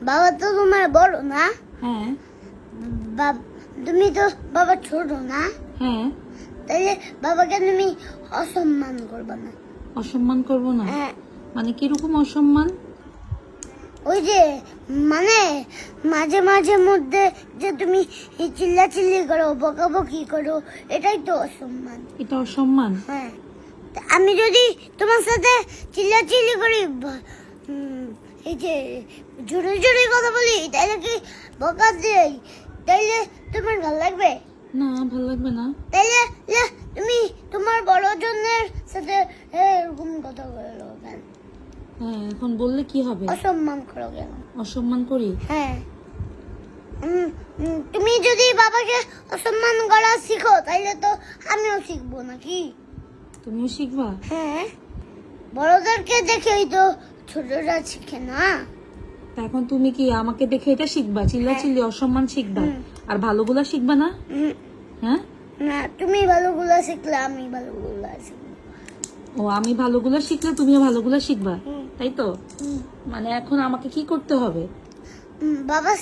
বাবা তো তোমার বড় না? হ্যাঁ। তুমি তো বাবা ছোট না? হ্যাঁ। তাহলে বাবাকে তুমি অসম্মান করবে না? অসম্মান করব না? হ্যাঁ। মানে কিরকম অসম্মান? ওই যে মানে মাঝে মাঝে মধ্যে যে তুমি চিল্লাচিল্লি করো, বকাবকি করো, এটাই তো অসম্মান। এটা অসম্মান? হ্যাঁ। আমি যদি তোমার সাথে চিল্লাচিল্লি করি, এই যে জোরে জোরে কথা বলি, তাহলে কি বকা দেই, তাইলে তোমার ভালো লাগবে? না, ভালো লাগবে না। তাইলে তুমি তোমার বড়জনের সাথে এরকম কথা বলো কেন? হ্যাঁ, এখন বললে কি হবে? অসম্মান করো কেন? অসম্মান করি? হ্যাঁ। তুমি যদি বাবাকে অসম্মান করা শিখো, তাইলে তো আমিও শিখবো নাকি? তুমিও শিখবা? হ্যাঁ, বড়দেরকে দেখেই তো ছোটরা শিখে না? তা এখন তুমি কি আমাকে দেখে এটা শিখবা? চিল্লাচিল্লি অসম্মান শিখবা? আর ভালোগুলা শিখবা না? হ্যাঁ। না, তুমি ভালোগুলো শিখলে আমি ভালোগুলো শিখবো। ও, আমি ভালোগুলা শিখলে তুমিও ভালোগুলা শিখবা, তাই তো? মানে এখন আমাকে কি করতে হবে? বাবা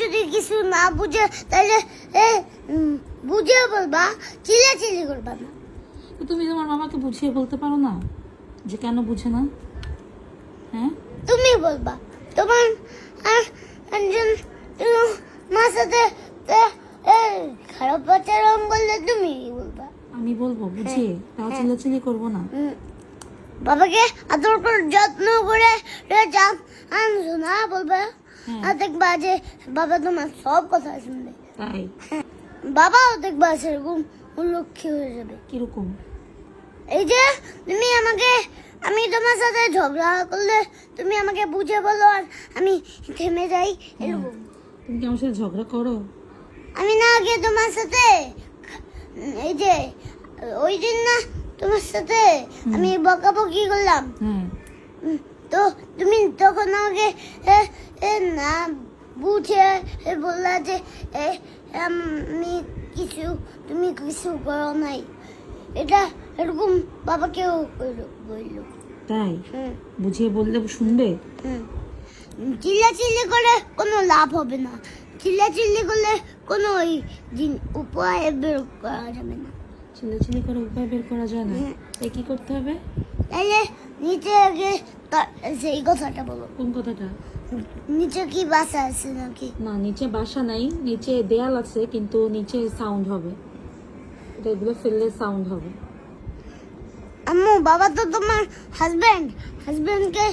যদি কিছু না বুঝে, তাহলে বুঝে বলবা, চিল্লাচিল্লি করবা না। তো তুমি তোমার মামাকে বুঝিয়ে বলতে পারো না যে কেন বুঝে না? হ্যাঁ, তুমি বলবা। তোমার একজন মার সাথে খারাপ আচরণ করলে তুমি বলবা। আমি বলবো বুঝিয়ে, তাও চিল্লাচিল্লি করবো না। বাবাকে আদর করে যত্ন করে আনছো না বলবা, আর দেখবা যে বাবা তোমার সব কথা শুনবে। তাই? বাবাও দেখবা সেরকম লক্ষ্মী হয়ে যাবে। কিরকম? এই যে আমি তোমার সাথে ঝগড়া করলে তুমি আমাকে বুঝে বলো, আর আমি থেমে যাই, এরকম। তুমি কি আমার সাথে ঝগড়া করো? আমি না আগে তোমার সাথে এই যে ওই দিন না তোমার সাথে আমি বকাবকি করলাম, তো তুমি তখন আমাকে না বুঝে বললা যে আমি তুমি কিছু করো নাই। এটা এরকম বাবাকেও বললো। তাই? বুঝিয়ে বললে শুনবে? চিল্লাচিল্লি করে কোনো লাভ হবে না। চিল্লাচিল্লি করলে কোনো উপায় বের করা যাবে না। চিল্লাচিল্লি করে উপায় বের করা যায় না? তাই কি করতে হবে? তাইলে নিচে আগে সেই কথাটা বলো। কোন কথাটা? নিচে কি বাসা আছে নাকি? না, নিচে বাসা নাই, নিচে দেয়াল আছে, কিন্তু নিচে সাউন্ড হবে। এটা এগুলো ফেললে সাউন্ড হবে। আম্মু, বাবা তো তোমার হাজবেন্ডকে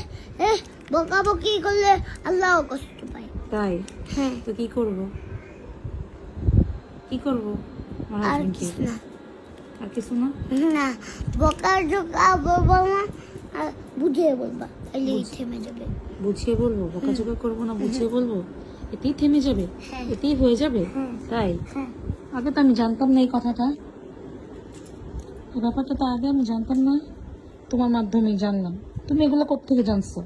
বকাবকি করলে আল্লাহ কষ্ট পায়। তাই? হ্যাঁ। তো কি করব? আর কিছু না। আর কিছু না? না, বকা বলবো না, আর বুঝিয়ে বলবা, তাহলেই থেমে যাবে। বুঝিয়ে বলবো? বকাঝকা করবো না, বুঝিয়ে বলবো, এতেই থেমে যাবে? এতেই হয়ে যাবে? তাই? আগে তো আমি জানতাম না এই কথাটা, এই ব্যাপারটা তো আগে আমি জানতাম না, তোমার মাধ্যমেই জানলাম। তুমি এগুলো কোত্থেকে জানছো?